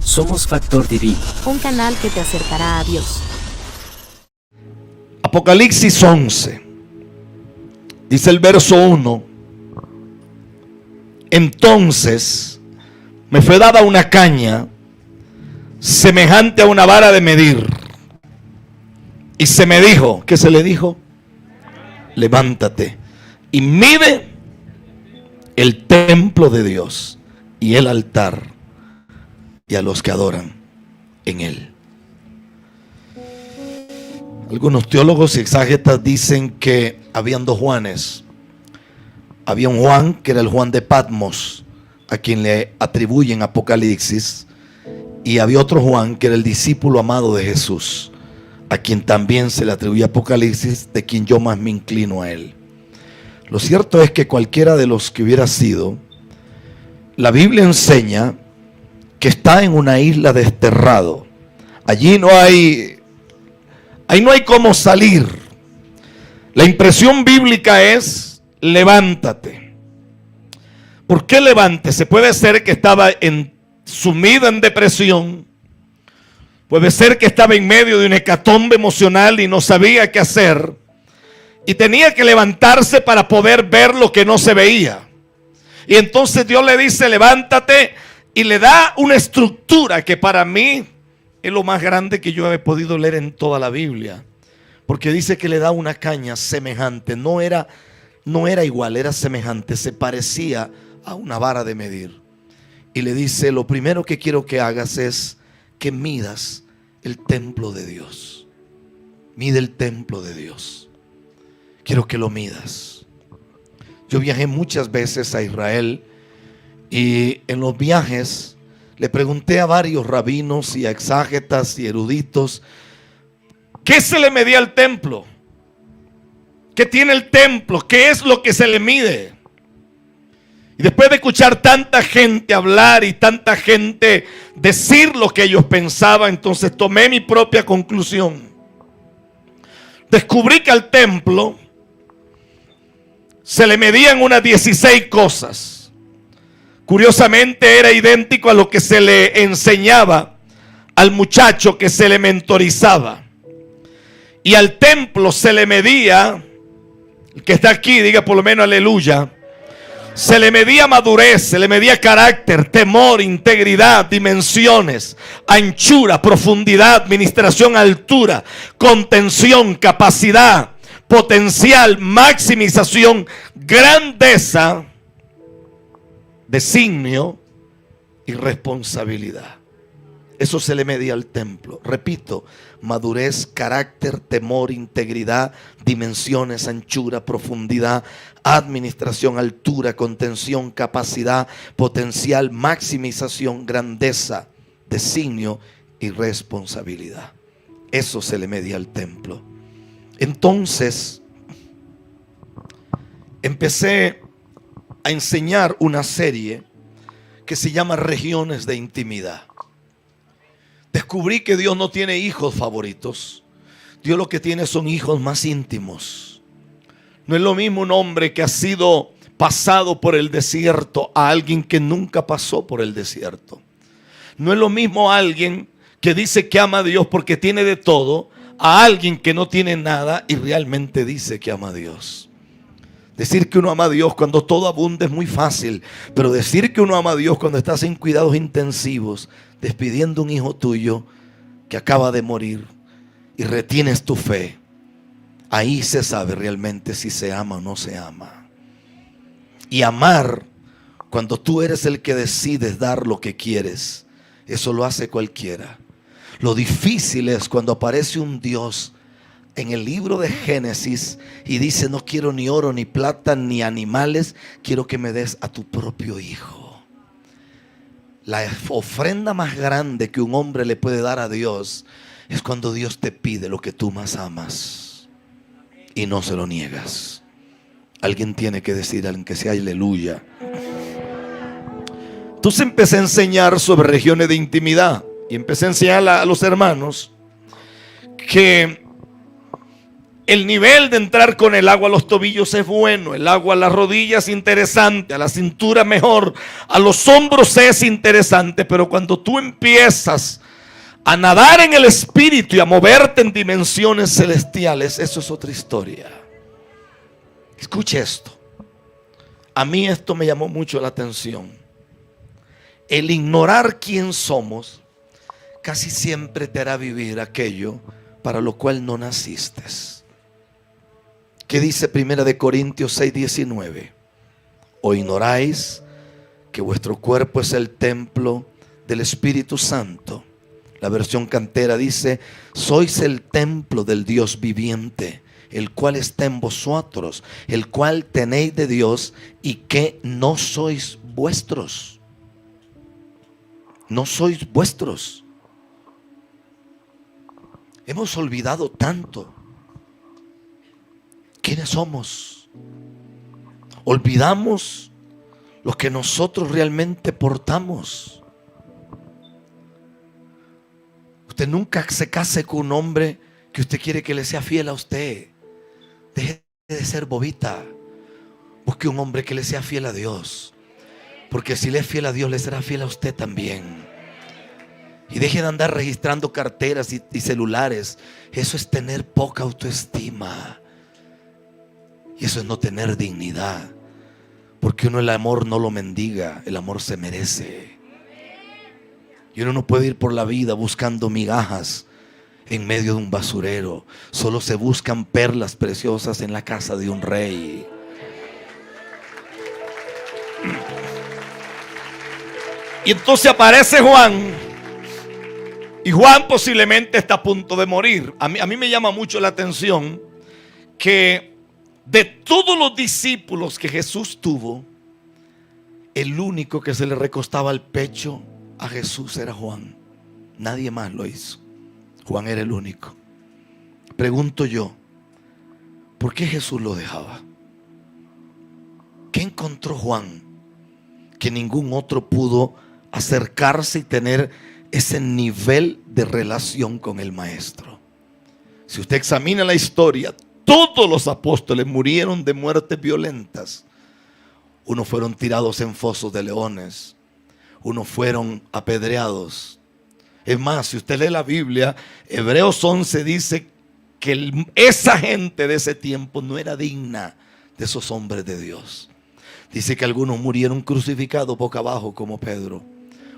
Somos Factor Divino, un canal que te acercará a Dios. Apocalipsis 11, dice el verso 1: entonces me fue dada una caña semejante a una vara de medir, y se me dijo, ¿qué se le dijo? Levántate y mide el templo de Dios y el altar y a los que adoran en él. Algunos teólogos y exágetas dicen que habían dos Juanes. Había un Juan que era el Juan de Patmos, a quien le atribuyen Apocalipsis, y había otro Juan que era el discípulo amado de Jesús, a quien también se le atribuye Apocalipsis, de quien yo más me inclino a él. Lo cierto es que cualquiera de los que hubiera sido, la Biblia enseña que está en una isla desterrado. Allí no hay cómo salir. La impresión bíblica es: levántate. ¿Por qué levántese? Puede ser que estaba sumido en depresión. Puede ser que estaba en medio de una hecatombe emocional y no sabía qué hacer. Y tenía que levantarse para poder ver lo que no se veía. Y entonces Dios le dice: levántate, y le da una estructura que para mí es lo más grande que yo he podido leer en toda la Biblia. Porque dice que le da una caña semejante. No era igual, era semejante. Se parecía a una vara de medir. Y le dice: lo primero que quiero que hagas es que midas el templo de Dios. Mide el templo de Dios. Quiero que lo midas. Yo viajé muchas veces a Israel, y en los viajes le pregunté a varios rabinos y a exágetas y eruditos: ¿qué se le medía al templo? ¿Qué tiene el templo? ¿Qué es lo que se le mide? Y después de escuchar tanta gente hablar y tanta gente decir lo que ellos pensaban, entonces tomé mi propia conclusión. Descubrí que al templo se le medían unas 16 cosas. Curiosamente era idéntico a lo que se le enseñaba al muchacho que se le mentorizaba. Y al templo se le medía, el que está aquí diga por lo menos aleluya, se le medía madurez, se le medía carácter, temor, integridad, dimensiones, anchura, profundidad, administración, altura, contención, capacidad, potencial, maximización, grandeza, designio y responsabilidad. Eso se le medía al templo. Repito: madurez, carácter, temor, integridad, dimensiones, anchura, profundidad, administración, altura, contención, capacidad, potencial, maximización, grandeza, designio y responsabilidad. Eso se le medía al templo. Entonces empecé a enseñar una serie que se llama Regiones de Intimidad. Descubrí que Dios no tiene hijos favoritos. Dios lo que tiene son hijos más íntimos. No es lo mismo un hombre que ha sido pasado por el desierto a alguien que nunca pasó por el desierto. No es lo mismo alguien que dice que ama a Dios porque tiene de todo, a alguien que no tiene nada y realmente dice que ama a Dios. Decir que uno ama a Dios cuando todo abunda es muy fácil, pero decir que uno ama a Dios cuando estás en cuidados intensivos, despidiendo un hijo tuyo que acaba de morir, y retienes tu fe, ahí se sabe realmente si se ama o no se ama. Y amar, cuando tú eres el que decides dar lo que quieres, eso lo hace cualquiera. Lo difícil es cuando aparece un Dios en el libro de Génesis y dice: no quiero ni oro, ni plata, ni animales, quiero que me des a tu propio hijo. La ofrenda más grande que un hombre le puede dar a Dios es cuando Dios te pide lo que tú más amas y no se lo niegas. Alguien tiene que decir, aunque sea aleluya. Entonces empecé a enseñar sobre regiones de intimidad y empecé a enseñar a los hermanos que El nivel de entrar con el agua a los tobillos es bueno, el agua a las rodillas es interesante, a la cintura mejor, a los hombros es interesante, pero cuando tú empiezas a nadar en el espíritu y a moverte en dimensiones celestiales, eso es otra historia. Escuche esto. A mí esto me llamó mucho la atención. El ignorar quién somos casi siempre te hará vivir aquello para lo cual no naciste. ¿Qué dice Primera de Corintios 6:19? ¿O ignoráis que vuestro cuerpo es el templo del Espíritu Santo? La versión cantera dice: sois el templo del Dios viviente, el cual está en vosotros, el cual tenéis de Dios, y que no sois vuestros. No sois vuestros. Hemos olvidado tanto quiénes somos. Olvidamos lo que nosotros realmente portamos. Usted nunca se case con un hombre que usted quiere que le sea fiel a usted. Deje de ser bobita. Busque un hombre que le sea fiel a Dios, porque si le es fiel a Dios, le será fiel a usted también. Y deje de andar registrando carteras y celulares. Eso es tener poca autoestima. Y eso es no tener dignidad. Porque uno el amor no lo mendiga, el amor se merece. Y uno no puede ir por la vida buscando migajas en medio de un basurero. Solo se buscan perlas preciosas en la casa de un rey. Y entonces aparece Juan. Y Juan posiblemente está a punto de morir. A mí me llama mucho la atención que de todos los discípulos que Jesús tuvo, el único que se le recostaba al pecho a Jesús era Juan. Nadie más lo hizo. Juan era el único. Pregunto yo, ¿por qué Jesús lo dejaba? ¿Qué encontró Juan que ningún otro pudo acercarse y tener ese nivel de relación con el maestro? Si usted examina la historia, todos los apóstoles murieron de muertes violentas. Unos fueron tirados en fosos de leones, unos fueron apedreados. Es más, si usted lee la Biblia, Hebreos 11 dice que esa gente de ese tiempo no era digna de esos hombres de Dios. Dice que algunos murieron crucificados boca abajo como Pedro,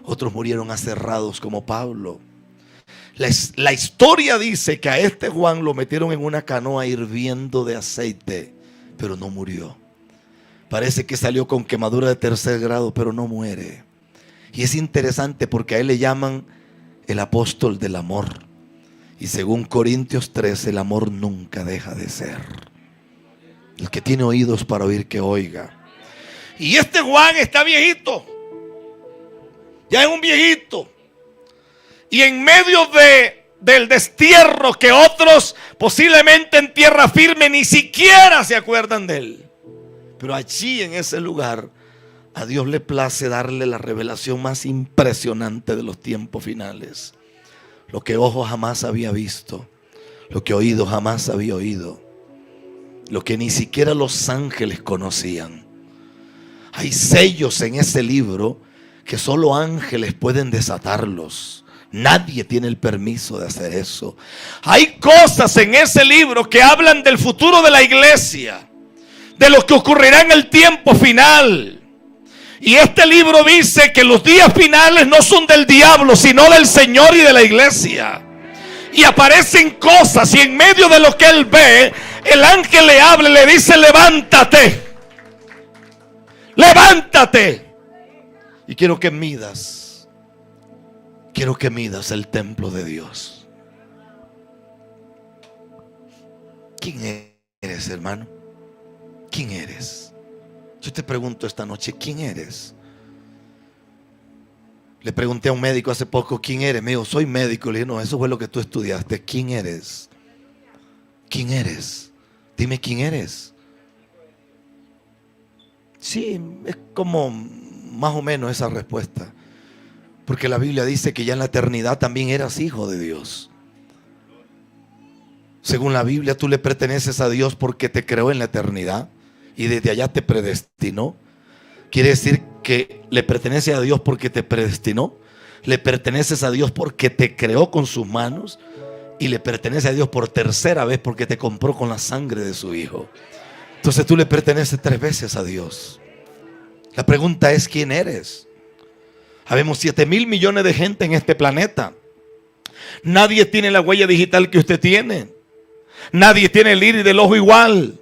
otros murieron aserrados como Pablo. La historia dice que a este Juan lo metieron en una canoa hirviendo de aceite, pero no murió. Parece que salió con quemadura de 3er grado, pero no muere. Y es interesante porque a él le llaman el apóstol del amor. Y según Corintios 13, el amor nunca deja de ser. El que tiene oídos para oír, que oiga. Y este Juan está viejito. Ya es un viejito. Y en medio del destierro que otros posiblemente en tierra firme ni siquiera se acuerdan de él. Pero allí en ese lugar a Dios le place darle la revelación más impresionante de los tiempos finales. Lo que ojo jamás había visto, lo que oído jamás había oído, lo que ni siquiera los ángeles conocían. Hay sellos en ese libro que solo ángeles pueden desatarlos. Nadie tiene el permiso de hacer eso. Hay cosas en ese libro que hablan del futuro de la iglesia, de lo que ocurrirá en el tiempo final. Y este libro dice que los días finales no son del diablo, sino del Señor y de la iglesia. Y aparecen cosas, y en medio de lo que él ve, el ángel le habla y le dice: levántate, levántate. Y quiero que midas el templo de Dios. ¿Quién eres, hermano? ¿Quién eres? Yo te pregunto esta noche, ¿quién eres? Le pregunté a un médico hace poco, ¿quién eres? Me dijo, soy médico. Le dije, no, eso fue lo que tú estudiaste. ¿Quién eres? ¿Quién eres? Dime quién eres. Sí, es como más o menos esa respuesta. Porque la Biblia dice que ya en la eternidad también eras hijo de Dios. Según la Biblia, tú le perteneces a Dios porque te creó en la eternidad y desde allá te predestinó. Quiere decir que le pertenece a Dios porque te predestinó, le perteneces a Dios porque te creó con sus manos y le pertenece a Dios por tercera vez porque te compró con la sangre de su Hijo. Entonces tú le perteneces 3 veces a Dios. La pregunta es: ¿quién eres? Habemos 7,000 millones de gente en este planeta. Nadie tiene la huella digital que usted tiene. Nadie tiene el iris del ojo igual.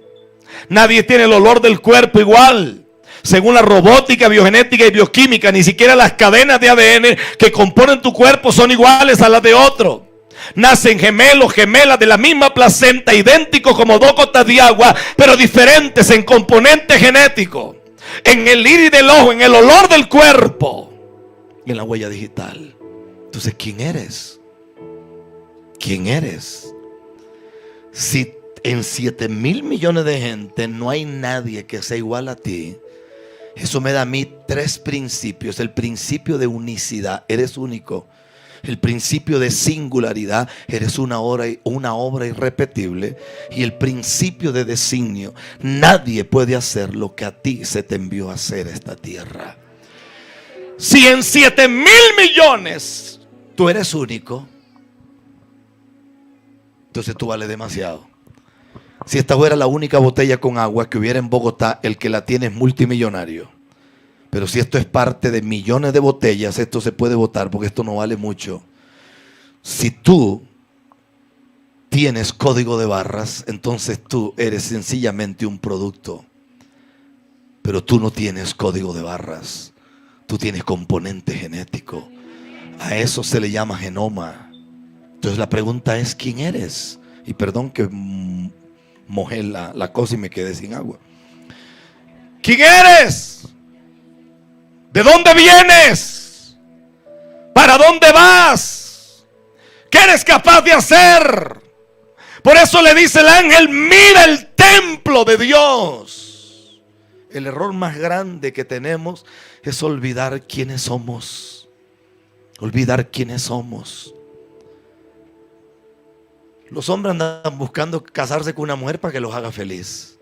Nadie tiene el olor del cuerpo igual. Según la robótica, biogenética y bioquímica, ni siquiera las cadenas de ADN que componen tu cuerpo son iguales a las de otro. Nacen gemelos, gemelas de la misma placenta, idénticos como 2 gotas de agua, pero diferentes en componente genético, en el iris del ojo, en el olor del cuerpo y en la huella digital. Entonces, ¿quién eres? ¿Quién eres? Si en 7,000 millones de gente no hay nadie que sea igual a ti, eso me da a mí 3 principios. El principio de unicidad, eres único. El principio de singularidad, eres una obra irrepetible. Y el principio de designio, nadie puede hacer lo que a ti se te envió a hacer esta tierra. Si en 7,000 millones tú eres único, entonces tú vales demasiado. Si esta fuera la única botella con agua que hubiera en Bogotá, el que la tiene es multimillonario. Pero si esto es parte de millones de botellas, esto se puede botar porque esto no vale mucho. Si tú tienes código de barras, entonces tú eres sencillamente un producto. Pero tú no tienes código de barras. Tú tienes componente genético. A eso se le llama genoma. Entonces la pregunta es: ¿quién eres? Y perdón que mojé la cosa y me quedé sin agua. ¿Quién eres? ¿De dónde vienes? ¿Para dónde vas? ¿Qué eres capaz de hacer? Por eso le dice el ángel: mira el templo de Dios. El error más grande que tenemos es olvidar quiénes somos. Olvidar quiénes somos. Los hombres andan buscando casarse con una mujer para que los haga feliz.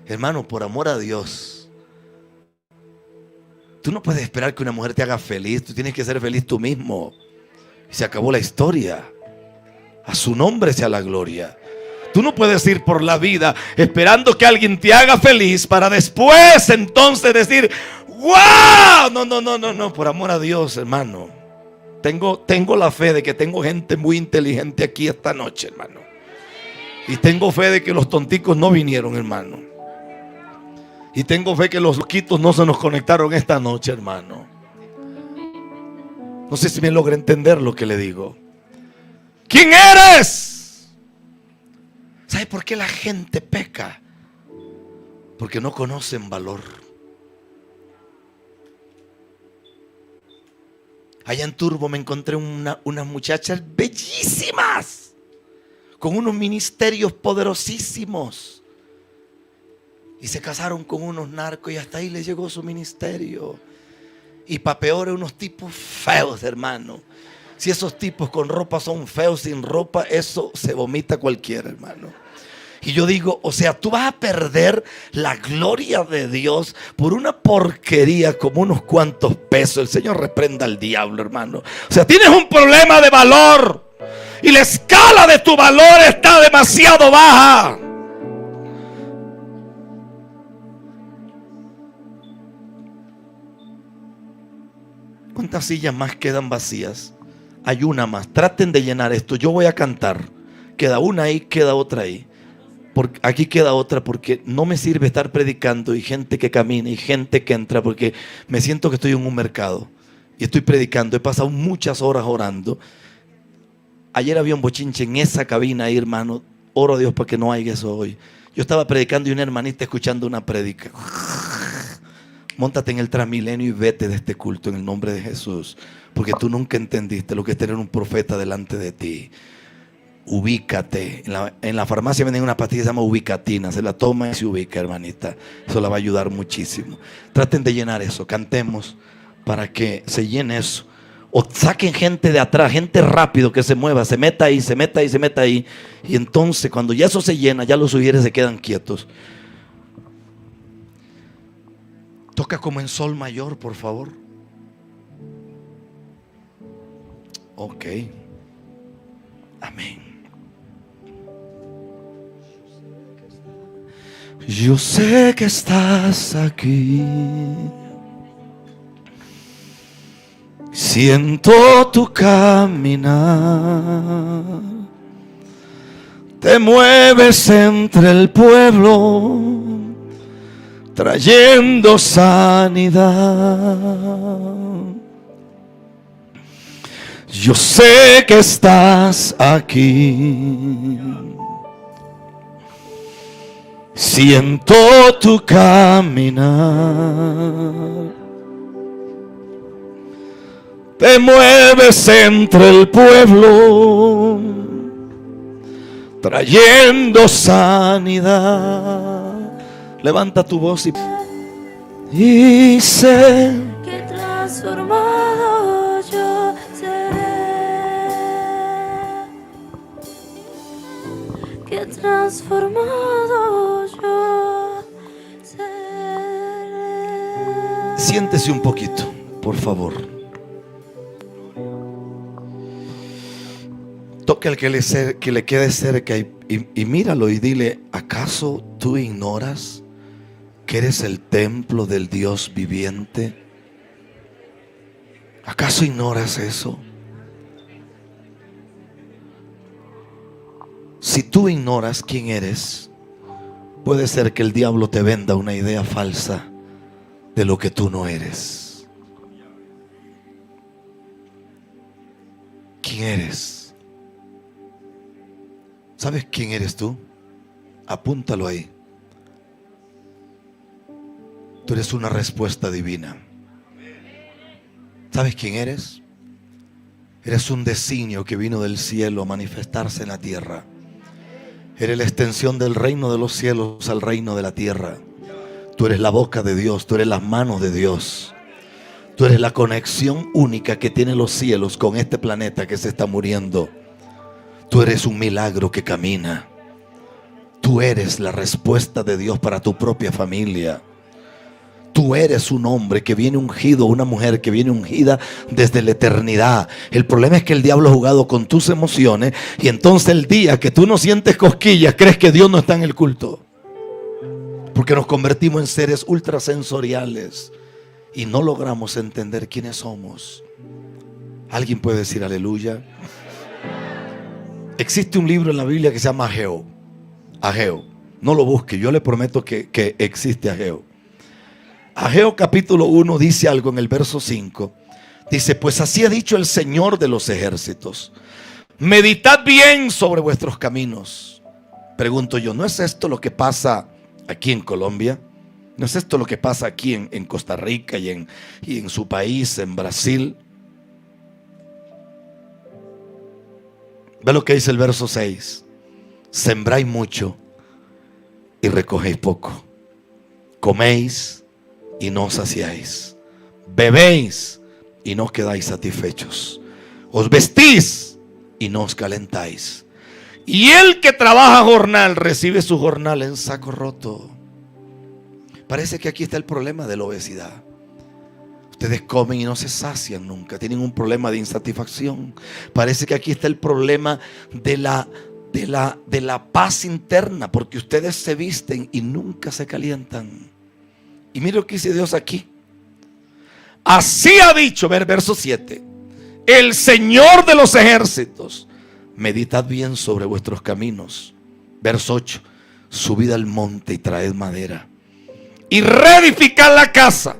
Hermano, por amor a Dios, tú no puedes esperar que una mujer te haga feliz. Tú tienes que ser feliz tú mismo. Y se acabó la historia. A su nombre sea la gloria. Tú no puedes ir por la vida esperando que alguien te haga feliz para después entonces decir: ¡wow! No, por amor a Dios, hermano. Tengo la fe de que tengo gente muy inteligente aquí esta noche, hermano. Y tengo fe de que los tonticos no vinieron, hermano. Y tengo fe que los loquitos no se nos conectaron esta noche, hermano. No sé si me logra entender lo que le digo. ¿Quién eres? ¿Sabe por qué la gente peca? Porque no conocen valor. Allá en Turbo me encontré unas muchachas bellísimas, con unos ministerios poderosísimos. Y se casaron con unos narcos y hasta ahí les llegó su ministerio. Y pa' peor, unos tipos feos, hermano. Si esos tipos con ropa son feos, sin ropa, eso se vomita cualquiera, hermano. Y yo digo, o sea, tú vas a perder la gloria de Dios por una porquería como unos cuantos pesos. El Señor reprenda al diablo, hermano. O sea, tienes un problema de valor y la escala de tu valor está demasiado baja. ¿Cuántas sillas más quedan vacías? Hay una más. Traten de llenar esto. Yo voy a cantar. Queda una ahí, queda otra ahí. Aquí queda otra, porque no me sirve estar predicando y gente que camina y gente que entra, porque me siento que estoy en un mercado y estoy predicando. He pasado muchas horas orando. Ayer había un bochinche en esa cabina ahí, hermano. Oro a Dios para que no haya eso hoy. Yo estaba predicando y una hermanita escuchando una prédica. Móntate en el Transmilenio y vete de este culto en el nombre de Jesús, porque tú nunca entendiste lo que es tener un profeta delante de ti. Ubícate. En la farmacia venden una pastilla que se llama ubicatina. Se la toma y se ubica, hermanita. Eso la va a ayudar muchísimo. Traten de llenar eso. Cantemos para que se llene eso. O saquen gente de atrás, gente rápido que se mueva, se meta ahí, se meta ahí, se meta ahí. Y entonces cuando ya eso se llena, ya los ujieres se quedan quietos. Toca como en sol mayor, por favor. Ok. Amén. Yo sé que estás aquí. Siento tu caminar. Te mueves entre el pueblo, trayendo sanidad. Yo sé que estás aquí. Siento tu caminar. Te mueves entre el pueblo, trayendo sanidad. Levanta tu voz y sé que transformado yo seré, que transformado yo seré. Siéntese un poquito, por favor. Toque al que le quede cerca y míralo y dile: ¿acaso tú ignoras que eres el templo del Dios viviente? ¿Acaso ignoras eso? Si tú ignoras quién eres, puede ser que el diablo te venda una idea falsa de lo que tú no eres. ¿Quién eres? ¿Sabes quién eres tú? Apúntalo ahí. Tú eres una respuesta divina. ¿Sabes quién eres? Eres un designio que vino del cielo a manifestarse en la tierra. Eres la extensión del reino de los cielos al reino de la tierra. Tú eres la boca de Dios, tú eres las manos de Dios. Tú eres la conexión única que tienen los cielos con este planeta que se está muriendo. Tú eres un milagro que camina. Tú eres la respuesta de Dios para tu propia familia. Tú eres un hombre que viene ungido, una mujer que viene ungida desde la eternidad. El problema es que el diablo ha jugado con tus emociones y entonces el día que tú no sientes cosquillas, crees que Dios no está en el culto. Porque nos convertimos en seres ultrasensoriales y no logramos entender quiénes somos. ¿Alguien puede decir aleluya? Existe un libro en la Biblia que se llama Ageo. Ageo. No lo busque, yo le prometo que existe Ageo. Ageo capítulo 1 dice algo en el verso 5. Dice: pues así ha dicho el Señor de los ejércitos: meditad bien sobre vuestros caminos. Pregunto yo, ¿no es esto lo que pasa aquí en Colombia? ¿No es esto lo que pasa aquí en Costa Rica y en su país, en Brasil? Ve lo que dice el verso 6. Sembráis mucho y recogéis poco. Coméis y no os saciáis. Bebéis y no os quedáis satisfechos. Os vestís y no os calentáis. Y el que trabaja jornal recibe su jornal en saco roto. Parece que aquí está el problema de la obesidad. Ustedes comen y no se sacian nunca. Tienen un problema de insatisfacción. Parece que aquí está el problema de la paz interna. Porque ustedes se visten y nunca se calientan. Y mira lo que dice Dios aquí. Así ha dicho, verso 7. El Señor de los ejércitos: meditad bien sobre vuestros caminos. Verso 8. Subid al monte y traed madera. Y reedificad la casa.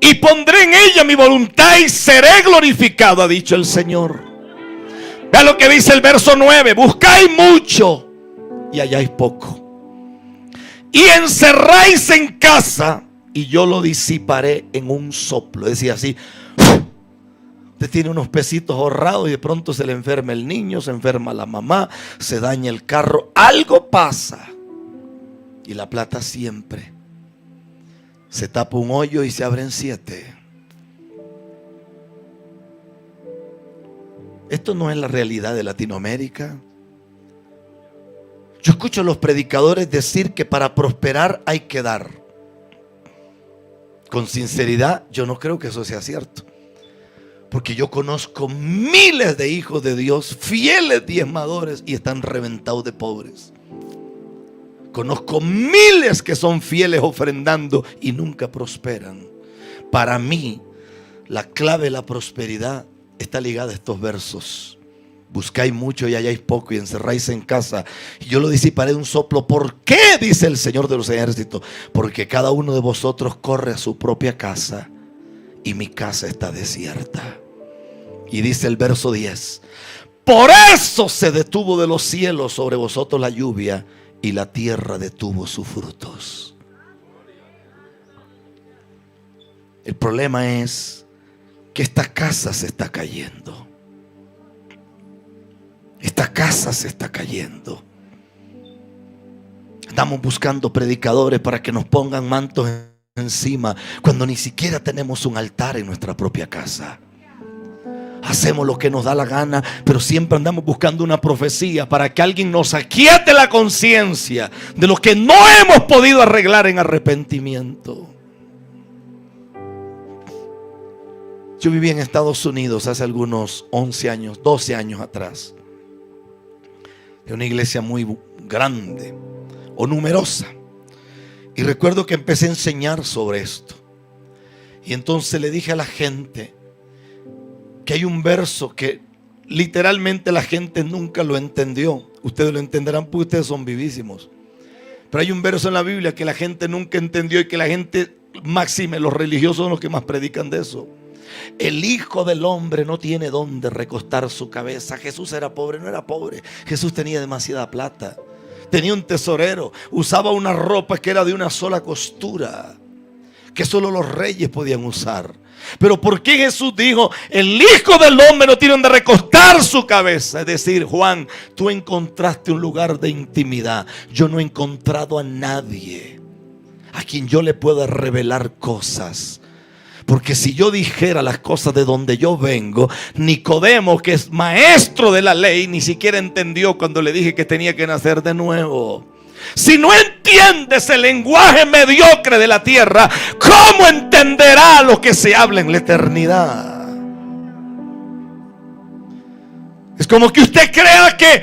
Y pondré en ella mi voluntad y seré glorificado, ha dicho el Señor. Vea lo que dice el verso 9. Buscáis mucho y halláis poco. Y encerráis en casa y yo lo disiparé en un soplo. Decía así: usted tiene unos pesitos ahorrados y de pronto se le enferma el niño, se enferma la mamá, se daña el carro, algo pasa. Y la plata siempre se tapa un hoyo y se abren 7. Esto no es la realidad de Latinoamérica. Yo escucho a los predicadores decir que para prosperar hay que dar. Con sinceridad, yo no creo que eso sea cierto. Porque yo conozco miles de hijos de Dios, fieles diezmadores, y están reventados de pobres. Conozco miles que son fieles ofrendando y nunca prosperan. Para mí, la clave de la prosperidad está ligada a estos versos. Buscáis mucho y halláis poco, y encerráis en casa, y yo lo disiparé de un soplo. ¿Por qué? Dice el Señor de los ejércitos. Porque cada uno de vosotros corre a su propia casa, y mi casa está desierta. Y dice el verso 10: por eso se detuvo de los cielos sobre vosotros la lluvia, y la tierra detuvo sus frutos. El problema es que esta casa se está cayendo. Esta casa se está cayendo. Estamos buscando predicadores para que nos pongan mantos encima, cuando ni siquiera tenemos un altar en nuestra propia casa. Hacemos lo que nos da la gana, pero siempre andamos buscando una profecía para que alguien nos aquiete la conciencia de lo que no hemos podido arreglar en arrepentimiento. Yo viví en Estados Unidos hace algunos 11 años, 12 años atrás. En una iglesia muy grande o numerosa. Y recuerdo que empecé a enseñar sobre esto. Y entonces le dije a la gente que hay un verso que literalmente la gente nunca lo entendió. Ustedes lo entenderán porque ustedes son vivísimos. Pero hay un verso en la Biblia que la gente nunca entendió, y que la gente, máxime los religiosos, son los que más predican de eso. El Hijo del Hombre no tiene dónde recostar su cabeza. Jesús era pobre, no era pobre. Jesús tenía demasiada plata. Tenía un tesorero. Usaba una ropa que era de una sola costura, que solo los reyes podían usar. Pero ¿por qué Jesús dijo: el Hijo del Hombre no tiene donde recostar su cabeza? Es decir, Juan, tú encontraste un lugar de intimidad. Yo no he encontrado a nadie a quien yo le pueda revelar cosas. Porque si yo dijera las cosas de donde yo vengo, Nicodemo, que es maestro de la ley, ni siquiera entendió cuando le dije que tenía que nacer de nuevo. Si no entiendes el lenguaje mediocre de la tierra, ¿cómo entenderá lo que se habla en la eternidad? Es como que usted crea que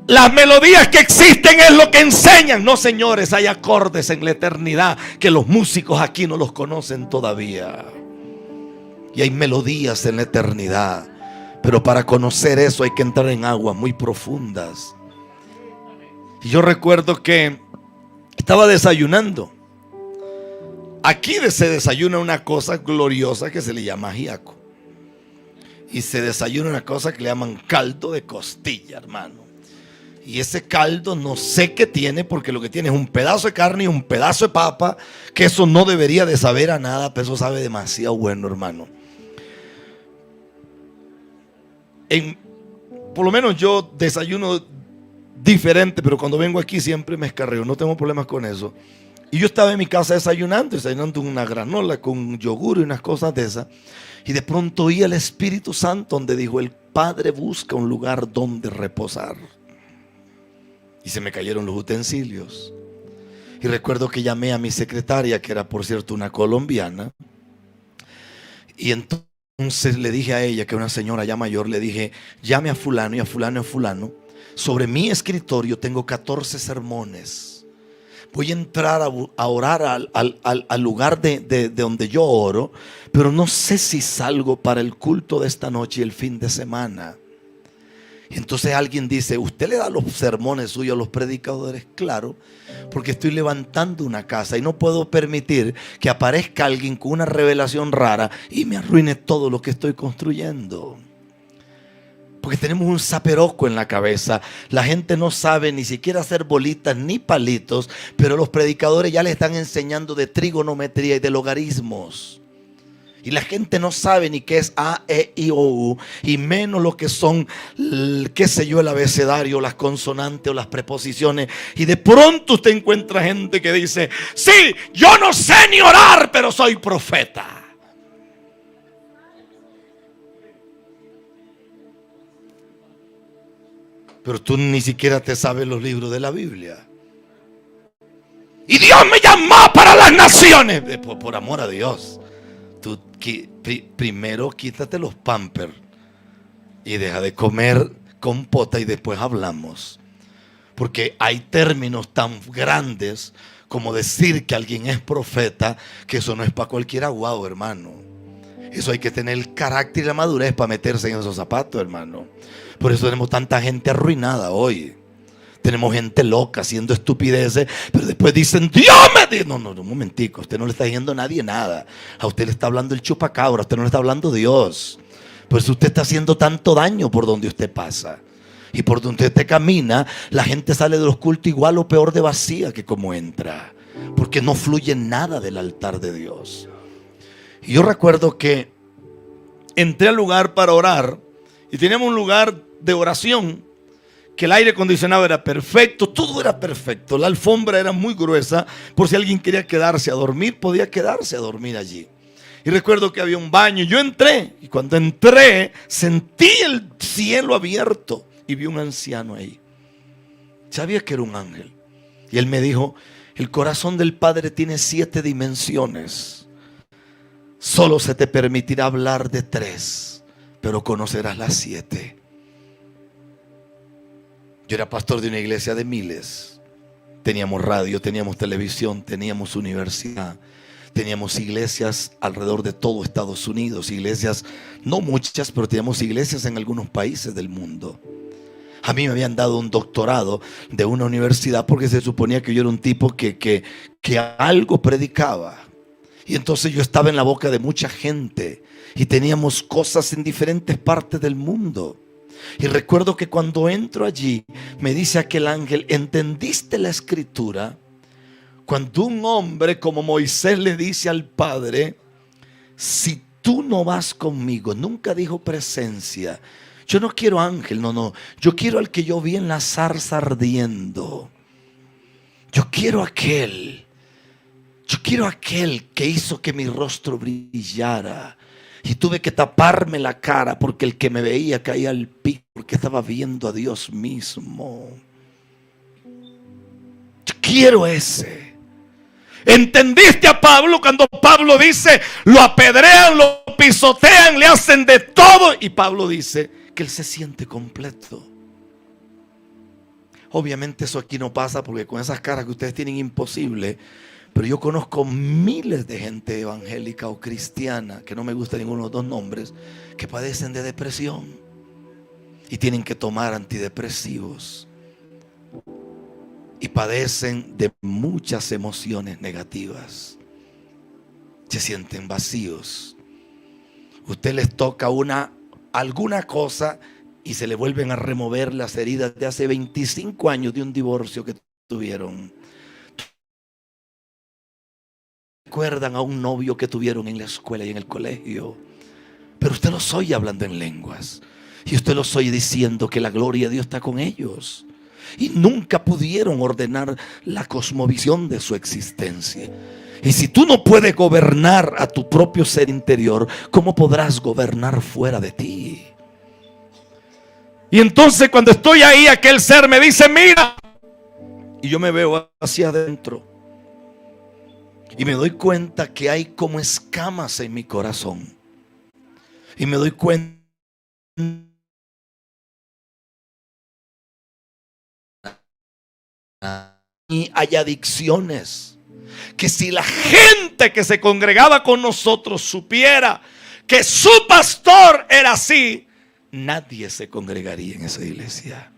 las melodías que existen es lo que enseñan. No, señores, hay acordes en la eternidad que los músicos aquí no los conocen todavía. Y hay melodías en la eternidad. Pero para conocer eso hay que entrar en aguas muy profundas. Y yo recuerdo que estaba desayunando. Aquí se desayuna una cosa gloriosa que se le llama ajiaco. Y se desayuna una cosa que le llaman caldo de costilla, hermano. Y ese caldo no sé qué tiene, porque lo que tiene es un pedazo de carne y un pedazo de papa, que eso no debería de saber a nada, pero eso sabe demasiado bueno, hermano. Por lo menos yo desayuno diferente, pero cuando vengo aquí siempre me escarreo, no tengo problemas con eso. Y yo estaba en mi casa desayunando una granola con yogur y unas cosas de esas. Y de pronto oí el Espíritu Santo donde dijo: el Padre busca un lugar donde reposar. Y se me cayeron los utensilios. Y recuerdo que llamé a mi secretaria, que era por cierto una colombiana. Y entonces le dije a ella, que era una señora ya mayor, le dije: llame a fulano y a fulano y a fulano. Sobre mi escritorio tengo 14 sermones. Voy a entrar a orar al lugar de donde yo oro, pero no sé si salgo para el culto de esta noche y el fin de semana. Y entonces alguien dice: ¿usted le da los sermones suyos a los predicadores? Claro, porque estoy levantando una casa y no puedo permitir que aparezca alguien con una revelación rara y me arruine todo lo que estoy construyendo. Porque tenemos un zaperoco en la cabeza. La gente no sabe ni siquiera hacer bolitas ni palitos, pero los predicadores ya le están enseñando de trigonometría y de logaritmos. Y la gente no sabe ni qué es A, E, I, O, U, y menos lo que son, qué sé yo, el abecedario, las consonantes o las preposiciones. Y de pronto usted encuentra gente que dice: sí, yo no sé ni orar, pero soy profeta. pero tú ni siquiera te sabes los libros de la Biblia. Y Dios me llamó para las naciones. Por amor a Dios, tú primero quítate los pampers y deja de comer compota y después hablamos. Porque hay términos tan grandes como decir que alguien es profeta, que eso no es para cualquier aguado, hermano. Eso hay que tener el carácter y la madurez para meterse en esos zapatos, hermano. Por eso tenemos tanta gente arruinada hoy. Tenemos gente loca haciendo estupideces, pero después dicen, Dios me dijo. No, un momentico, usted no le está diciendo a nadie nada. A usted le está hablando el chupacabra, a usted no le está hablando Dios. Por eso usted está haciendo tanto daño por donde usted pasa. Y por donde usted camina, la gente sale de los cultos igual o peor de vacía que como entra. Porque no fluye nada del altar de Dios. Y yo recuerdo que entré al lugar para orar y teníamos un lugar de oración que el aire acondicionado era perfecto, todo era perfecto, la alfombra era muy gruesa, por si alguien quería quedarse a dormir, podía quedarse a dormir allí. Y recuerdo que había un baño, yo entré, y cuando entré, sentí el cielo abierto y vi un anciano ahí. Sabía que era un ángel. Y él me dijo, el corazón del Padre tiene 7 dimensiones. Solo se te permitirá hablar de 3, pero conocerás las 7. Yo era pastor de una iglesia de miles. Teníamos radio, teníamos televisión, teníamos universidad, teníamos iglesias alrededor de todo Estados Unidos. Iglesias, no muchas, pero teníamos iglesias en algunos países del mundo. A mí me habían dado un doctorado de una universidad porque se suponía que yo era un tipo que algo predicaba. Y entonces yo estaba en la boca de mucha gente y teníamos cosas en diferentes partes del mundo. Y recuerdo que cuando entro allí, me dice aquel ángel, ¿entendiste la escritura? Cuando un hombre como Moisés le dice al Padre, si tú no vas conmigo, nunca dijo presencia. Yo no quiero ángel, no. Yo quiero al que yo vi en la zarza ardiendo. Yo quiero aquel que hizo que mi rostro brillara. Y tuve que taparme la cara porque el que me veía caía al piso porque estaba viendo a Dios mismo. Yo quiero ese. ¿Entendiste a Pablo cuando Pablo dice, lo apedrean, lo pisotean, le hacen de todo? Y Pablo dice que él se siente completo. Obviamente eso aquí no pasa porque con esas caras que ustedes tienen imposible. Pero yo conozco miles de gente evangélica o cristiana, que no me gusta ninguno de los dos nombres, que padecen de depresión y tienen que tomar antidepresivos y padecen de muchas emociones negativas. Se sienten vacíos. Usted les toca alguna cosa y se le vuelven a remover las heridas de hace 25 años de un divorcio que tuvieron. Recuerdan a un novio que tuvieron en la escuela y en el colegio, pero usted los oye hablando en lenguas y usted los oye diciendo que la gloria de Dios está con ellos y nunca pudieron ordenar la cosmovisión de su existencia. Y si tú no puedes gobernar a tu propio ser interior, ¿cómo podrás gobernar fuera de ti? Y entonces cuando estoy ahí, aquel ser me dice, mira, y yo me veo hacia adentro. Y me doy cuenta que hay como escamas en mi corazón. Y me doy cuenta y hay adicciones. Que si la gente que se congregaba con nosotros supiera que su pastor era así, nadie se congregaría en esa iglesia.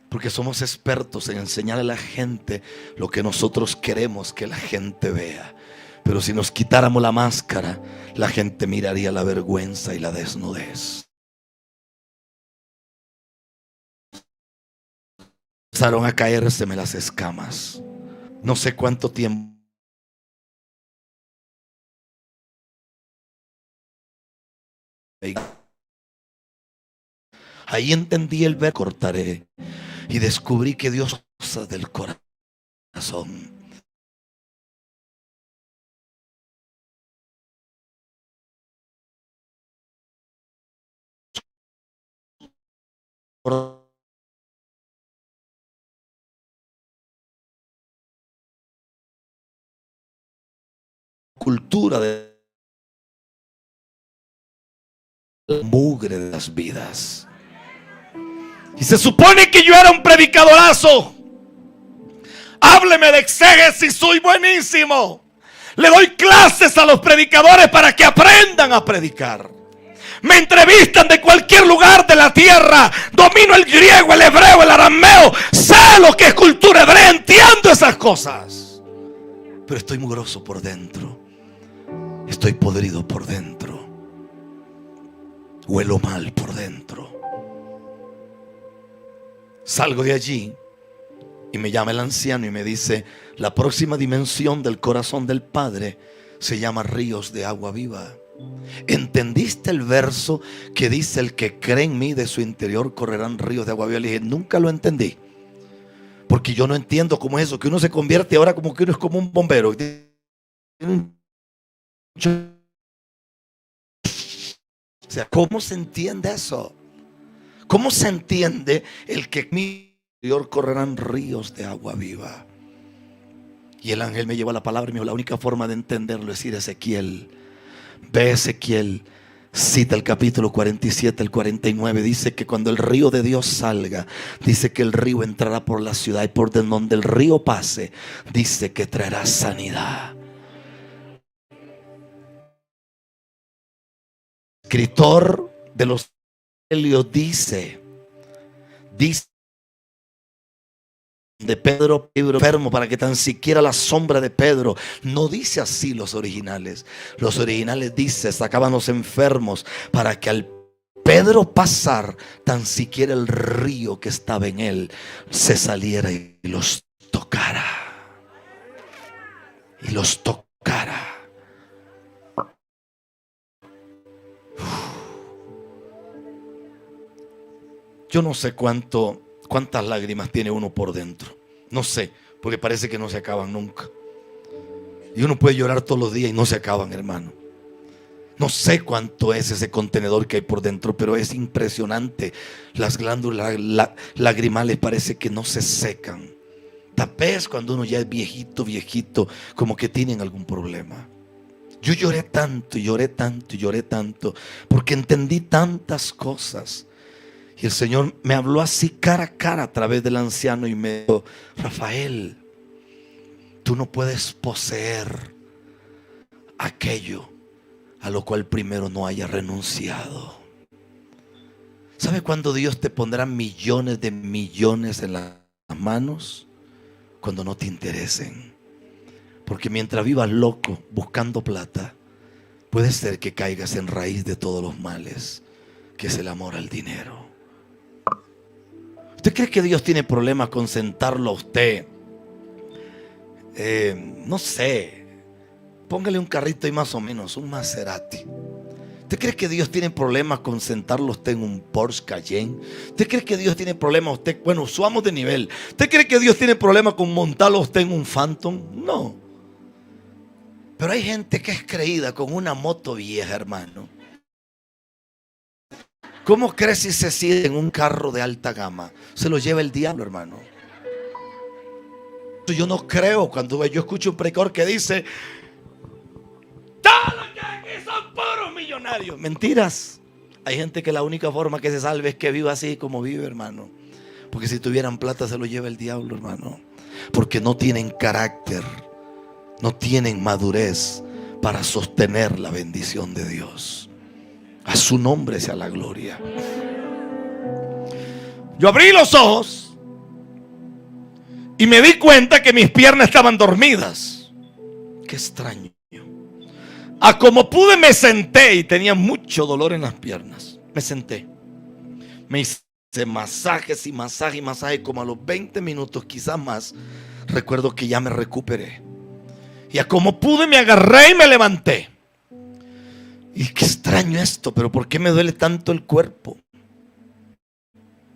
Porque somos expertos en enseñar a la gente lo que nosotros queremos que la gente vea. Pero si nos quitáramos la máscara, la gente miraría la vergüenza y la desnudez. Empezaron a caérseme las escamas. No sé cuánto tiempo. Ahí entendí el ver, cortaré. Y descubrí que Dios usa del corazón. escultura de la mugre de las vidas. Y se supone que yo era un predicadorazo. Hábleme de exégesis, soy buenísimo. Le doy clases a los predicadores para que aprendan a predicar. Me entrevistan de cualquier lugar de la tierra. Domino el griego, el hebreo, el arameo. Sé lo que es cultura hebrea, entiendo esas cosas. Pero estoy mugroso por dentro. Estoy podrido por dentro. Huelo mal por dentro. Salgo de allí y me llama el anciano y me dice: la próxima dimensión del corazón del Padre se llama ríos de agua viva. ¿Entendiste el verso que dice: el que cree en mí, de su interior correrán ríos de agua viva? Le dije: nunca lo entendí, porque yo no entiendo cómo es eso, que uno se convierte ahora como que uno es como un bombero. O sea, ¿cómo se entiende eso? ¿Cómo se entiende el que en mi interior correrán ríos de agua viva? Y el ángel me llevó la palabra y me dijo: la única forma de entenderlo es ir a Ezequiel. Ve Ezequiel, cita el capítulo 47, el 49. Dice que cuando el río de Dios salga, dice que el río entrará por la ciudad, y por donde el río pase, dice que traerá sanidad. Escritor de los Evangelios dice de Pedro enfermo, para que tan siquiera la sombra de Pedro. No dice así los originales. Los originales dice: sacaban los enfermos para que al Pedro pasar, tan siquiera el río que estaba en él se saliera y los tocara. Y los tocara. Yo no sé cuántas lágrimas tiene uno por dentro. No sé, porque parece que no se acaban nunca. Y uno puede llorar todos los días y no se acaban, hermano. No sé cuánto es ese contenedor que hay por dentro, pero es impresionante. Las glándulas lagrimales parece que no se secan. Tal vez cuando uno ya es viejito, como que tienen algún problema. Yo lloré tanto, porque entendí tantas cosas. Y el Señor me habló así cara a cara a través del anciano y me dijo: Rafael, tú no puedes poseer aquello a lo cual primero no hayas renunciado. ¿Sabe cuándo Dios te pondrá millones de millones en las manos? Cuando no te interesen. Porque mientras vivas loco buscando plata, puede ser que caigas en raíz de todos los males, que es el amor al dinero. ¿Usted cree que Dios tiene problemas con sentarlo a usted? No sé, póngale un carrito ahí más o menos, un Maserati. ¿Usted cree que Dios tiene problemas con sentarlo a usted en un Porsche Cayenne? ¿Usted cree que Dios tiene problemas usted? Bueno, subamos de nivel. ¿Usted cree que Dios tiene problemas con montarlo a usted en un Phantom? No. Pero hay gente que es creída con una moto vieja, hermano. ¿Cómo crees si se siente en un carro de alta gama? Se lo lleva el diablo, hermano. Yo no creo cuando yo escucho un predicador que dice: todos los que aquí son puros millonarios. Mentiras. Hay gente que la única forma que se salve es que viva así como vive, hermano. Porque si tuvieran plata se lo lleva el diablo, hermano. Porque no tienen carácter, no tienen madurez para sostener la bendición de Dios. A su nombre sea la gloria. Yo abrí los ojos y me di cuenta que mis piernas estaban dormidas. Qué extraño. A como pude me senté y tenía mucho dolor en las piernas. Me senté. Me hice masajes y masajes. Como a los 20 minutos, quizás más, recuerdo que ya me recuperé. Y a como pude me agarré y me levanté. Y qué extraño esto, pero ¿por qué me duele tanto el cuerpo?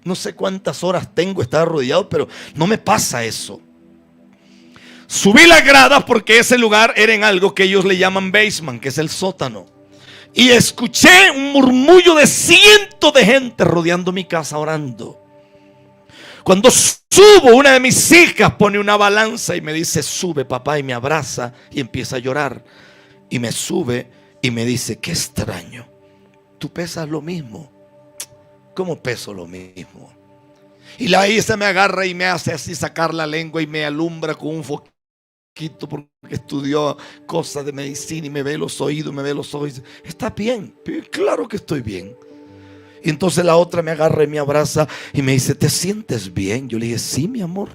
No sé cuántas horas tengo estar arrodillado, pero no me pasa eso. Subí las gradas porque ese lugar era en algo que ellos le llaman basement, que es el sótano. Y escuché un murmullo de cientos de gente rodeando mi casa orando. Cuando subo, una de mis hijas pone una balanza y me dice: sube, papá, y me abraza y empieza a llorar. y me sube y me dice: qué extraño, tú pesas lo mismo. ¿Cómo peso lo mismo? Y la Isa me agarra y me hace así sacar la lengua y me alumbra con un foquito porque estudió cosas de medicina y me ve los oídos, me ve los ojos. ¿Está bien? Claro que estoy bien. Y entonces la otra me agarra y me abraza y me dice: ¿te sientes bien? Yo le dije: sí, mi amor.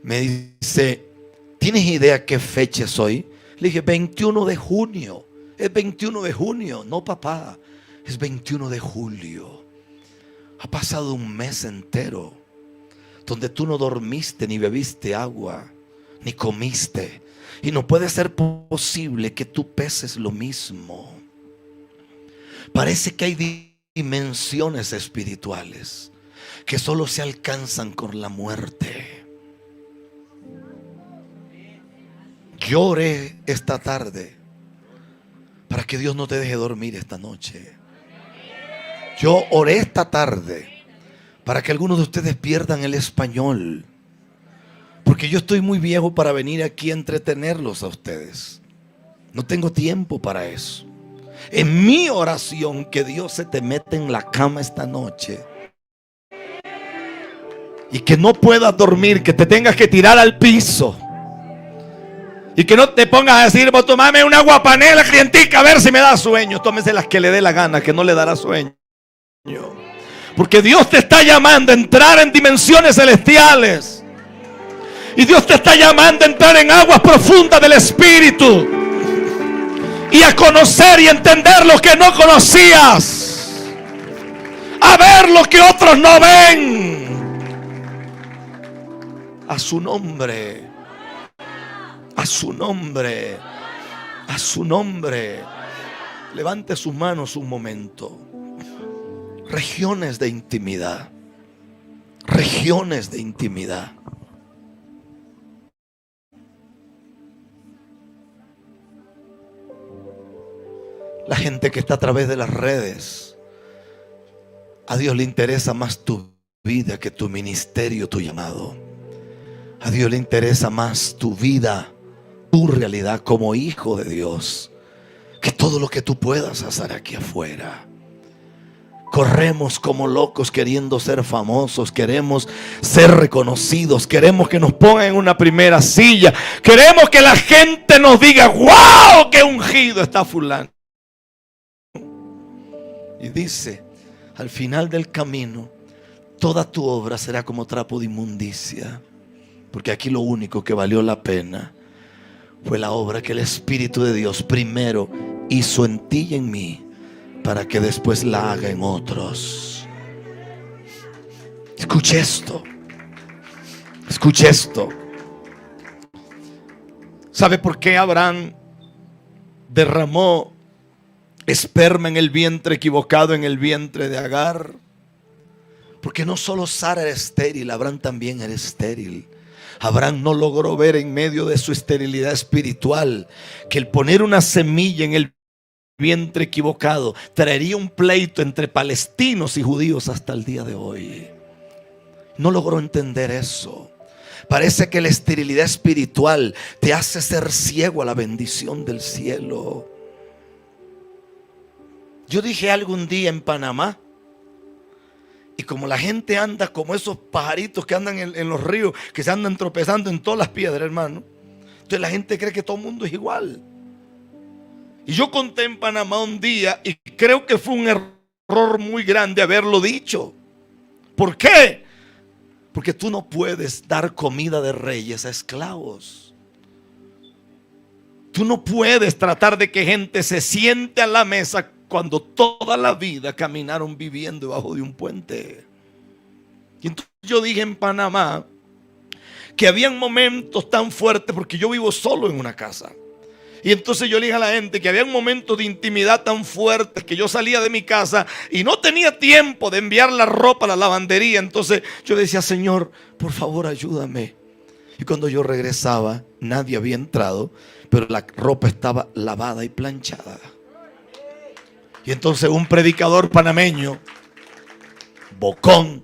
Me dice: ¿tienes idea qué fecha es hoy? Le dije: 21 de junio. Es 21 de junio. No, papá, es 21 de julio. Ha pasado un mes entero donde tú no dormiste, ni bebiste agua, ni comiste. Y no puede ser posible que tú peses lo mismo. Parece que hay dimensiones espirituales que solo se alcanzan con la muerte. Yo oré esta tarde para que Dios no te deje dormir esta noche. Yo oré esta tarde para que algunos de ustedes pierdan el español, porque yo estoy muy viejo para venir aquí a entretenerlos a ustedes. No tengo tiempo para eso. En mi oración, que Dios se te mete en la cama esta noche y que no puedas dormir, que te tengas que tirar al piso y que no te pongas a decir: vos tomame una guapanela clientica a ver si me da sueño. Tómese las que le dé la gana, que no le dará sueño. Porque Dios te está llamando a entrar en dimensiones celestiales. Y Dios te está llamando a entrar en aguas profundas del Espíritu y a conocer y entender lo que no conocías, a ver lo que otros no ven. A su nombre, a su nombre, a su nombre. Levante sus manos un momento. Regiones de intimidad. Regiones de intimidad. La gente que está a través de las redes, a Dios le interesa más tu vida que tu ministerio, tu llamado. A Dios le interesa más tu vida, tu realidad como hijo de Dios, que todo lo que tú puedas hacer aquí afuera. Corremos como locos queriendo ser famosos, queremos ser reconocidos, queremos que nos pongan en una primera silla, queremos que la gente nos diga: ¡wow! ¡Qué ungido está fulano! Y dice: al final del camino, toda tu obra será como trapo de inmundicia. Porque aquí lo único que valió la pena fue la obra que el Espíritu de Dios primero hizo en ti y en mí, para que después la haga en otros. Escuche esto. Escuche esto. ¿Sabe por qué Abraham derramó esperma en el vientre equivocado, en el vientre de Agar? Porque no solo Sara era estéril, Abraham también era estéril. Abraham no logró ver en medio de su esterilidad espiritual que el poner una semilla en el vientre equivocado traería un pleito entre palestinos y judíos hasta el día de hoy. No logró entender eso. Parece que la esterilidad espiritual te hace ser ciego a la bendición del cielo. Yo dije algún día en Panamá, y como la gente anda como esos pajaritos que andan en los ríos, que se andan tropezando en todas las piedras, hermano, entonces la gente cree que todo el mundo es igual. Y yo conté en Panamá un día, y creo que fue un error muy grande haberlo dicho. ¿Por qué? Porque tú no puedes dar comida de reyes a esclavos. Tú no puedes tratar de que gente se siente a la mesa cuando toda la vida caminaron viviendo debajo de un puente. Y entonces yo dije en Panamá que habían momentos tan fuertes, porque yo vivo solo en una casa. Y entonces yo le dije a la gente que había momentos de intimidad tan fuertes que yo salía de mi casa y no tenía tiempo de enviar la ropa a la lavandería. Entonces yo decía: Señor, por favor, ayúdame. Y cuando yo regresaba, nadie había entrado, pero la ropa estaba lavada y planchada. Y entonces un predicador panameño, bocón,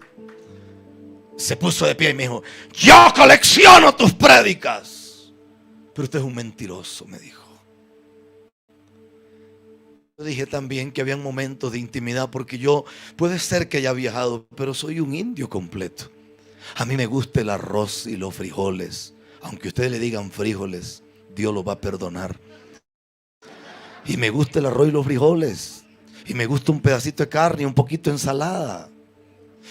se puso de pie y me dijo: yo colecciono tus prédicas. Pero usted es un mentiroso, me dijo. dije también que habían momentos de intimidad, porque yo puede ser que haya viajado, pero soy un indio completo. A mí me gusta el arroz y los frijoles. Aunque ustedes le digan frijoles, Dios los va a perdonar. Y me gusta el arroz y los frijoles. Y me gusta un pedacito de carne y un poquito de ensalada.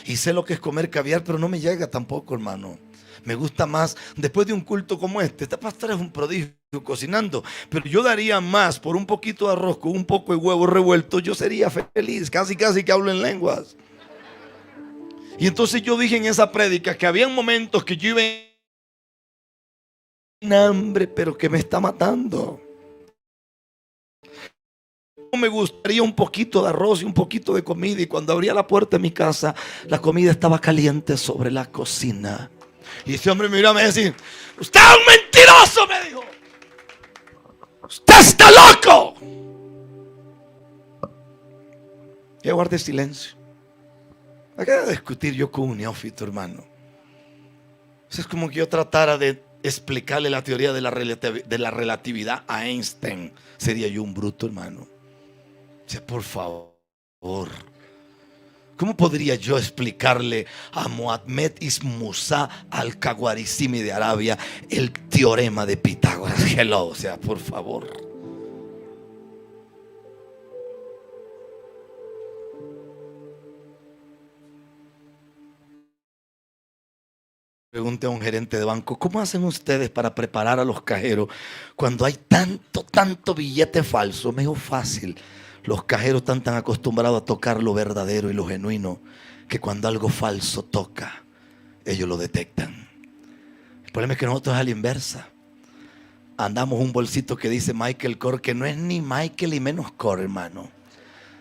Y sé lo que es comer caviar, pero no me llega tampoco, hermano. Me gusta más después de un culto como este. Este pastor es un prodigio cocinando, pero yo daría más por un poquito de arroz con un poco de huevo revuelto. Yo sería feliz, casi que hablo en lenguas. Y entonces yo dije en esa prédica que había momentos que yo iba en hambre, pero que me está matando. Me gustaría un poquito de arroz y un poquito de comida, y cuando abría la puerta de mi casa, la comida estaba caliente sobre la cocina. Y ese hombre me miró y me decía: usted es un mentiroso, me dijo. Usted está loco. Y guardé silencio. Acabo de discutir yo con un neófito, hermano. Es como que yo tratara de explicarle la teoría de la relatividad a Einstein. Sería yo un bruto, hermano. O sea, por favor, ¿cómo podría yo explicarle a Mohamed Ibn Musa al-Kawarizmi de Arabia el teorema de Pitágoras? Hello, o sea, por favor. Pregunté a un gerente de banco: ¿cómo hacen ustedes para preparar a los cajeros cuando hay tanto billete falso? Me dijo: fácil. Los cajeros están tan acostumbrados a tocar lo verdadero y lo genuino que cuando algo falso toca, ellos lo detectan. El problema es que nosotros es a la inversa. Andamos un bolsito que dice Michael Kors, que no es ni Michael y menos Kors, hermano.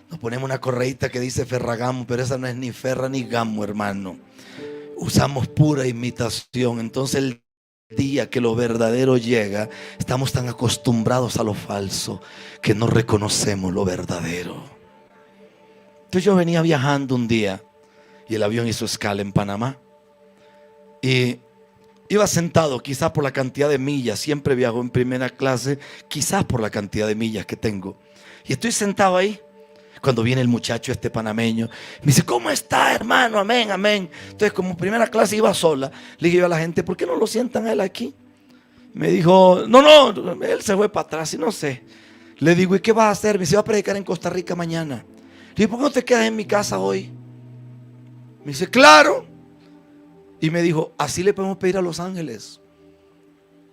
Nos ponemos una correíta que dice Ferragamo, pero esa no es ni Ferra ni Gamo, hermano. Usamos pura imitación. Entonces el día que lo verdadero llega, estamos tan acostumbrados a lo falso que no reconocemos lo verdadero. Entonces yo venía viajando un día y el avión hizo escala en Panamá y iba sentado, quizás por la cantidad de millas, siempre viajo en primera clase, quizás por la cantidad de millas que tengo, y estoy sentado ahí cuando viene el muchacho este panameño. Me dice: ¿cómo está, hermano? Amén, amén. Entonces, como primera clase iba sola, le dije yo a la gente: ¿por qué no lo sientan a él aquí? Me dijo: no, él se fue para atrás y no sé. Le digo: ¿y qué vas a hacer? Me dice: va a predicar en Costa Rica mañana. Le digo: ¿por qué no te quedas en mi casa hoy? Me dice: claro. Y me dijo: así le podemos pedir a los ángeles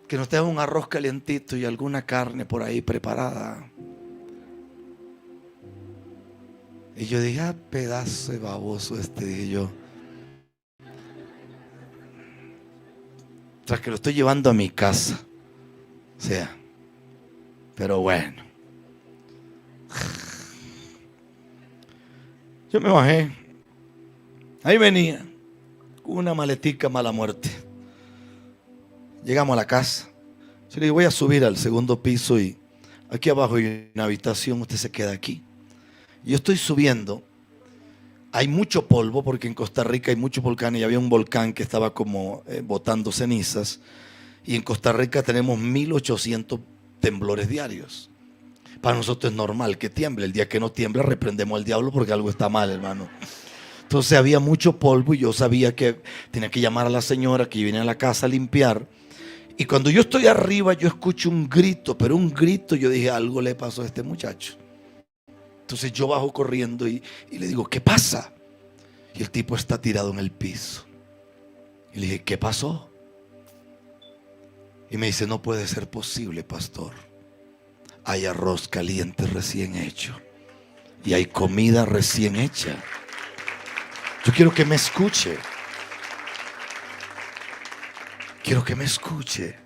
que nos tengan un arroz calientito y alguna carne por ahí preparada. Y yo dije: ah, pedazo de baboso este, dije yo. Tras que lo estoy llevando a mi casa. O sea, pero bueno. Yo me bajé. Ahí venía con una maletica mala muerte. Llegamos a la casa. Yo le dije: voy a subir al segundo piso y aquí abajo hay una habitación, usted se queda aquí. Yo estoy subiendo, hay mucho polvo porque en Costa Rica hay muchos volcanes y había un volcán que estaba como botando cenizas, y en Costa Rica tenemos 1800 temblores diarios. Para nosotros es normal que tiemble. El día que no tiembla reprendemos al diablo porque algo está mal, hermano. Entonces había mucho polvo y yo sabía que tenía que llamar a la señora que viene a la casa a limpiar. Y cuando yo estoy arriba yo escucho un grito, pero un grito, yo dije: algo le pasó a este muchacho. Entonces yo bajo corriendo y le digo: ¿qué pasa? Y el tipo está tirado en el piso. Y le dije: ¿qué pasó? Y me dice: no puede ser posible, pastor. Hay arroz caliente recién hecho y hay comida recién hecha. Yo quiero que me escuche. Quiero que me escuche.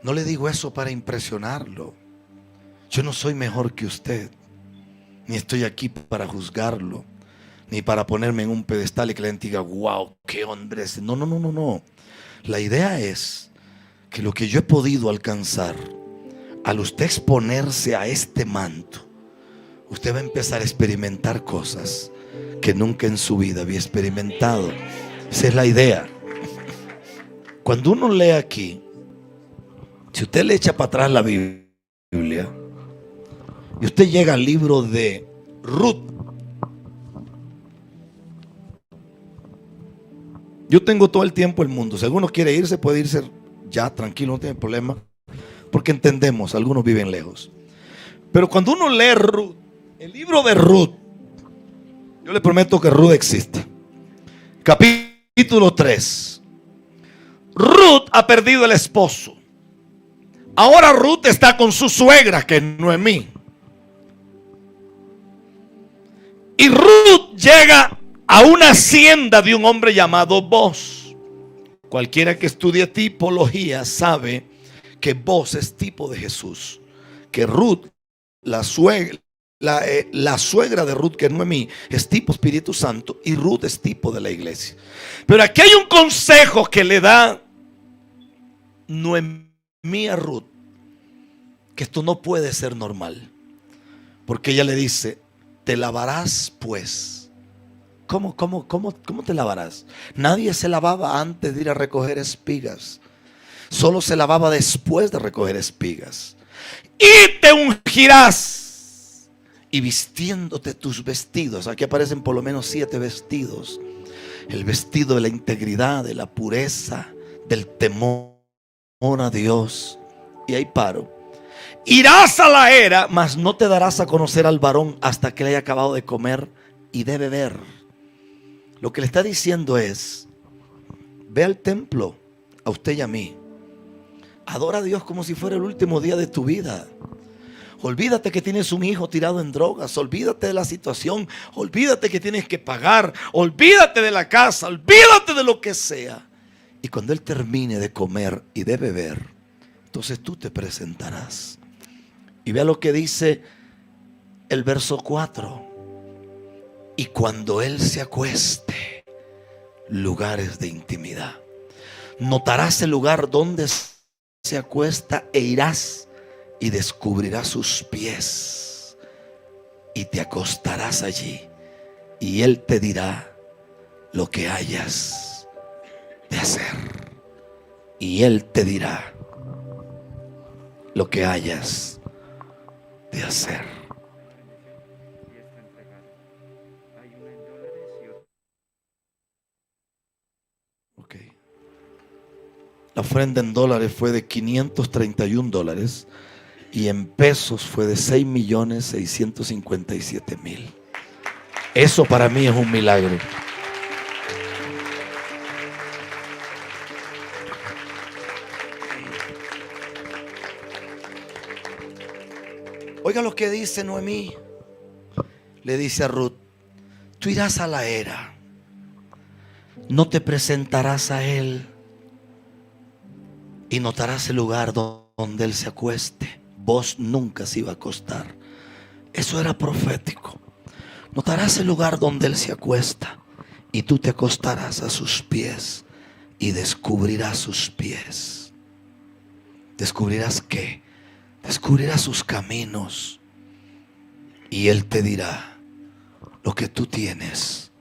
No le digo eso para impresionarlo. Yo no soy mejor que usted, ni estoy aquí para juzgarlo, ni para ponerme en un pedestal y que la gente diga: wow, qué hombre es. No. La idea es que lo que yo he podido alcanzar, al usted exponerse a este manto, usted va a empezar a experimentar cosas que nunca en su vida había experimentado. Esa es la idea. Cuando uno lee aquí, si usted le echa para atrás la Biblia y usted llega al libro de Ruth. Yo tengo todo el tiempo del mundo. Si alguno quiere irse, puede irse ya, tranquilo, no tiene problema. Porque entendemos, algunos viven lejos. Pero cuando uno lee Ruth, el libro de Ruth, yo le prometo que Ruth existe. Capítulo 3. Ruth ha perdido el esposo. Ahora Ruth está con su suegra, que es Noemí. Y Ruth llega a una hacienda de un hombre llamado Boz. Cualquiera que estudie tipología sabe que Boz es tipo de Jesús. Que Ruth, la suegra de Ruth, que es Noemí, es tipo Espíritu Santo, y Ruth es tipo de la iglesia. Pero aquí hay un consejo que le da Noemí a Ruth, que esto no puede ser normal, porque ella le dice: te lavarás pues. ¿Cómo te lavarás? Nadie se lavaba antes de ir a recoger espigas. Solo se lavaba después de recoger espigas. Y te ungirás. Y vistiéndote tus vestidos. Aquí aparecen por lo menos 7 vestidos. El vestido de la integridad, de la pureza, del temor a Dios. Y ahí paro. Irás a la era, mas no te darás a conocer al varón hasta que le haya acabado de comer y de beber. Lo que le está diciendo es: ve al templo, a usted y a mí. Adora a Dios como si fuera el último día de tu vida. Olvídate que tienes un hijo tirado en drogas. Olvídate de la situación. Olvídate que tienes que pagar. Olvídate de la casa. Olvídate de lo que sea. Y cuando Él termine de comer y de beber, entonces tú te presentarás. Y vea lo que dice el verso 4. Y cuando Él se acueste, lugares de intimidad. Notarás el lugar donde se acuesta e irás y descubrirás sus pies. Y te acostarás allí y Él te dirá lo que hayas de hacer. Y Él te dirá lo que hayas de hacer. La ofrenda en dólares fue de $531 y en pesos fue de 6.657.000. Eso para mí es un milagro. Oiga lo que dice Noemí. Le dice a Ruth: tú irás a la era, no te presentarás a él y notarás el lugar donde él se acueste. Vos nunca se iba a acostar. Eso era profético. Notarás el lugar donde él se acuesta y tú te acostarás a sus pies y descubrirás sus pies. ¿Descubrirás qué? Descubrirás sus caminos y él te dirá lo que tú tienes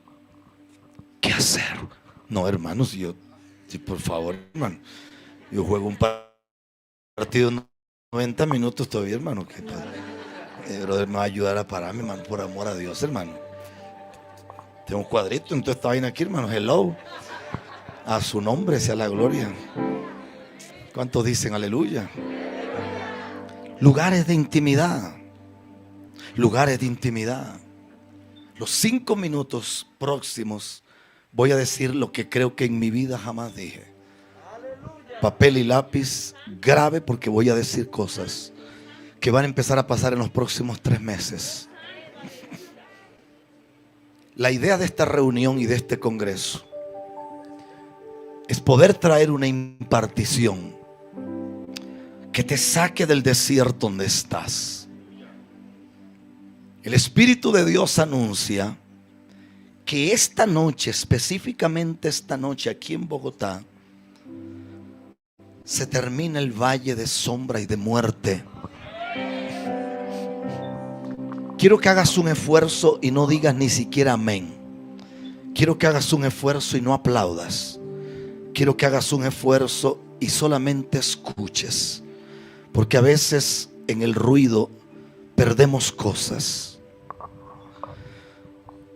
que hacer. No, hermanos, si por favor, hermano, yo juego un partido 90 minutos todavía, hermano. Que brother me va a ayudar a pararme, hermano, por amor a Dios, hermano. Tengo un cuadrito en toda esta vaina aquí, hermano. Hello. A su nombre sea la gloria. ¿Cuántos dicen aleluya? Lugares de intimidad. Lugares de intimidad. Los 5 minutos próximos voy a decir lo que creo que en mi vida jamás dije. Papel y lápiz, grave, porque voy a decir cosas que van a empezar a pasar en los próximos 3 meses. La idea de esta reunión y de este congreso es poder traer una impartición que te saque del desierto donde estás. El Espíritu de Dios anuncia que esta noche, específicamente esta noche aquí en Bogotá, se termina el valle de sombra y de muerte. Quiero que hagas un esfuerzo y no digas ni siquiera amén. Quiero que hagas un esfuerzo y no aplaudas. Quiero que hagas un esfuerzo y solamente escuches. Porque a veces en el ruido perdemos cosas.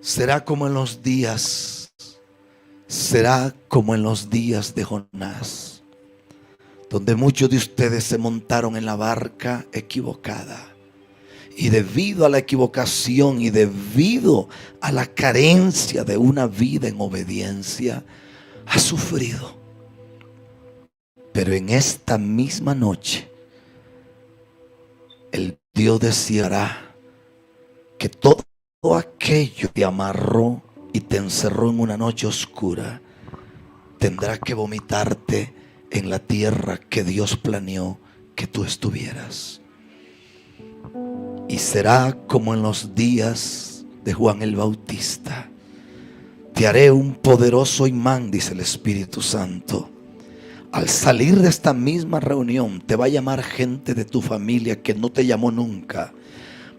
Será como en los días de Jonás, donde muchos de ustedes se montaron en la barca equivocada. Y debido a la equivocación y debido a la carencia de una vida en obediencia, ha sufrido. Pero en esta misma noche, el Dios deseará que todo aquello te amarró y te encerró en una noche oscura, tendrá que vomitarte en la tierra que Dios planeó que tú estuvieras. Y será como en los días de Juan el Bautista. Te haré un poderoso imán, dice el Espíritu Santo. Al salir de esta misma reunión, te va a llamar gente de tu familia que no te llamó nunca.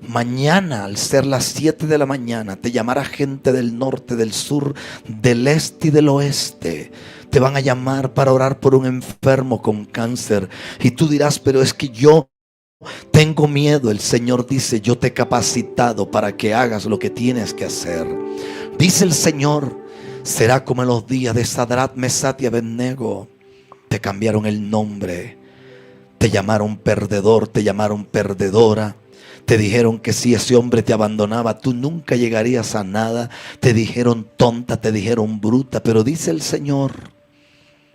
Mañana, al ser las 7 de la mañana, te llamará gente del norte, del sur, del este y del oeste. Te van a llamar para orar por un enfermo con cáncer. Y tú dirás, pero es que yo tengo miedo. El Señor dice, yo te he capacitado para que hagas lo que tienes que hacer. Dice el Señor, será como en los días de Sadrat, Mesach y Abednego. Te cambiaron el nombre, te llamaron perdedor, te llamaron perdedora. Te dijeron que si ese hombre te abandonaba, tú nunca llegarías a nada. Te dijeron tonta, te dijeron bruta. Pero dice el Señor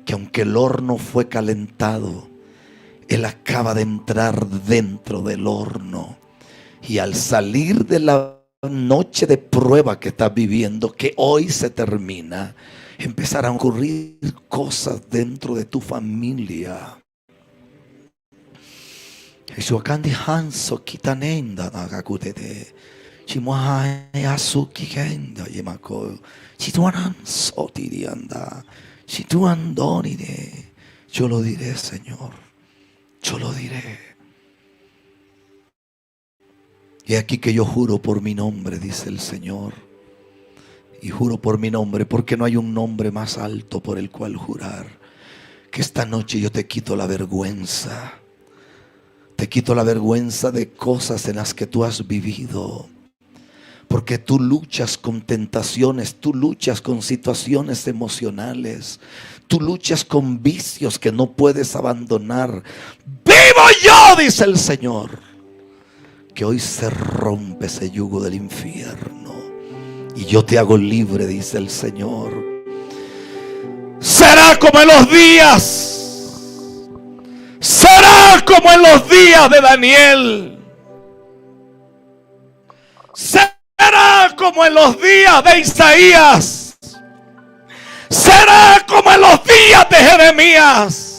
que aunque el horno fue calentado, Él acaba de entrar dentro del horno. Y al salir de la noche de prueba que estás viviendo, que hoy se termina, empezarán a ocurrir cosas dentro de tu familia. Kandi Hanso Kitanenda Nagakutete Chimuahai Asuki Kenda Yemako Chituanan Sotirianda Chituandonide. Yo lo diré, Señor, yo lo diré. Y aquí que yo juro por mi nombre, dice el Señor. Y juro por mi nombre, porque no hay un nombre más alto por el cual jurar. Que esta noche yo te quito la vergüenza. Te quito la vergüenza de cosas en las que tú has vivido. Porque tú luchas con tentaciones, tú luchas con situaciones emocionales, tú luchas con vicios que no puedes abandonar. ¡Vivo yo!, dice el Señor. Que hoy se rompe ese yugo del infierno. Y yo te hago libre, dice el Señor. Será como en los días. Será como en los días de Daniel. Será como en los días de Isaías. Será como en los días de Jeremías.